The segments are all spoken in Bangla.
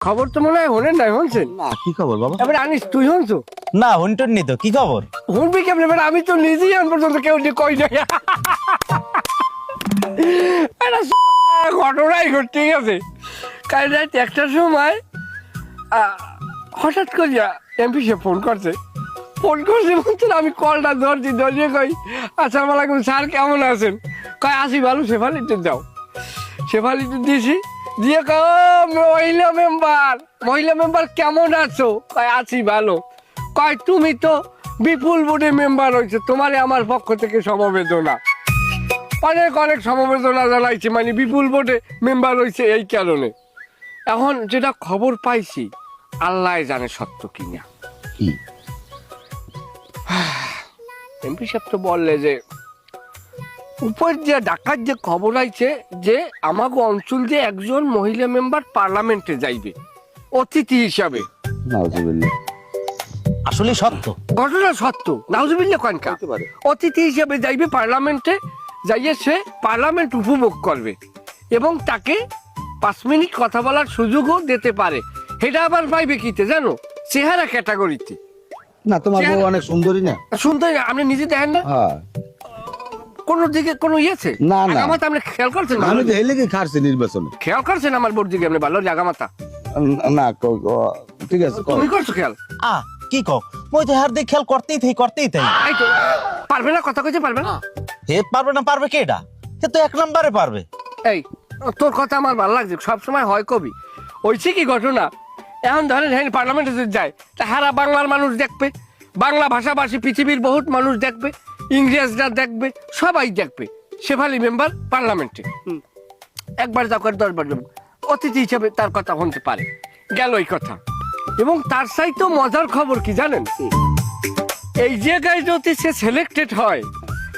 খবর তো মনে হয় হলেন নাই শুনছেন না কি খবর বাবা? এবার আনিস তুই শুনছো না হুনটুন নি তো কি খবর? শুনবি কেমন এবার আমি তো নিজেই আন পর্যন্ত কেউ কই নাই একটা ঘটনাই ঘট ঠিক আছে কাল রাত একটার সময় হঠাৎ করিয়া এমপি সে ফোন করছে বলছেন আমি কলটা ধরছি ধরিয়ে কই আসসালামু আলাইকুম স্যার কেমন আছেন কয় আসি ভালো শেফালিতে যাও শেফালিতে দিয়েছি দিয়ে কয় মহিলা মেম্বার কেমন আছো কয় আছি ভালো কয় তুমি তো বিপুল বোর্ডের মেম্বার হয়েছে তোমারে আমার পক্ষ থেকে সমবেদনা অনেক অনেক সমবেদনা জানাইছি মানে বিপুল বোর্ডে মেম্বার হয়েছে এই কারণে এখন যেটা খবর পাইছি আল্লাহ জানে সত্য কিনা কি? এমপি সাহেব তো বললে যে উপর যে ডাকাত যে খবর আইছে যে আমাকে অঞ্চল দিয়ে একজন মহিলা মেম্বার পার্লামেন্টে যাইবে অতিথি হিসাবে। নাউজুবিল্লাহ। আসলে সত্য। ঘটনা সত্য নাউজুবিল্লাহ কনকা হতে পারে। অতিথি হিসাবে যাইবে পার্লামেন্টে যাইয়ে সে পার্লামেন্ট উপভোগ করবে এবং তাকে 5 মিনিট কথা বলার সুযোগও দিতে পারে। সেটা আবার পাইবে কিতে জানো চেহারা ক্যাটাগরিতে। না তোমার বউ অনেক সুন্দরী না? সুন্দর আপনি নিজে দেখেন না হ্যাঁ। কোন দিকে কোনো ইয়েছে না, না। আগামাতা আপনি খেয়াল করছেন আমি তো হেলে কি খারছি নির্বাচনে। খেয়াল করছেন আমার বোর্ড দিকে আপনি ভালো জাগামাতা না ঠিক আছে তুমি করছো খেয়াল কি কও মই তো হার দেখ খেয়াল করতেই থাই এই তো পারবে না কথা কইতে পারবে না হে পারবে না পারবে কেডা সে তো 1 নম্বরে পারবে এই তোর কথা আমার ভালো লাগছে সব সময় হয় কবি ওইছে কি ঘটনা এখন ধরেন হ্যাঁ পার্লামেন্টে যদি যায় তা হারা বাংলার মানুষ দেখবে বাংলা ভাষাভাষী পৃথিবীর বহুত মানুষ দেখবে ইংরেজরা দেখবে সবাই দেখবে শেফালি মেম্বার পার্লামেন্টে একবার যাও করে 10 বার যাও অতিথি হিসেবে তার কথা শুনতে পারে গেল এই কথা এবং তার চাইতে মজার খবর কি জানেন এই জায়গায় যদি সে সিলেক্টেড হয়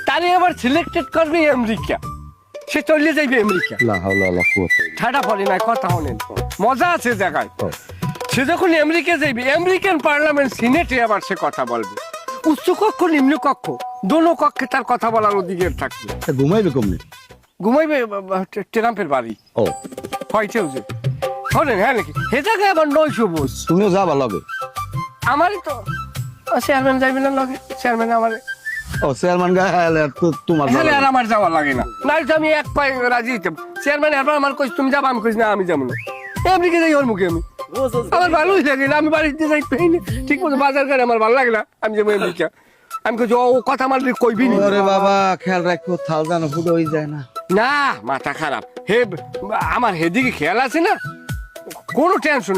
তারে আবার সিলেক্টেড করবে আমেরিকা সে চলে যাইবে আমেরিকা লা হাওলা ওয়ালা কুওয়াতা। ঠাডা পড়ে নাই কথা শোনেন মজা আছে জায়গায় সে যখন আমেরিকা যাইবে আমেরিকান পার্লামেন্ট সিনেটে আবার সে কথা বলবে উচ্চ কক্ষ নিম্ন কক্ষ দোনো কক্ষে তার কথা বলার অধিকার থাকবে তা ঘুমাইবে কমনে? ঘুমাইবে ট্রাম্পের বাড়ি ও হোয়াইট হাউসে শোনেন হ্যাঁ নাকি সে জায়গায় আবার 900 বোস তুমিও যাবা লগে? আমারই তো চেয়ারম্যান যাইবে না লগে চেয়ারম্যান আমার ও চেয়ারম্যান গায়ে তোমার যাওয়া হ্যাঁ আর লাগে। আমার যাওয়া লাগে না নাই তো আমি এক পায়ে রাজি হইতাম চেয়ারম্যান এবার আমার কইস তুমি যাবা আমি কইস না আমি যাবো না আমেরিকা যাই ওর মুখে আমি আমার ভালোই লাগে না আমি বাড়িতে যাই পাই না ঠিক মতো বাজার করে আমার ভালো লাগে না আমি যাবো আমেরিকা আমি কইছি ও কথা আমার কইবি নি ওরে বাবা খেয়াল রাখো থাল জানো ফুটো হয়ে যায় না। না মাথা খারাপ হে আমার হেদিকে খেয়াল আছে না কোনো টেনশন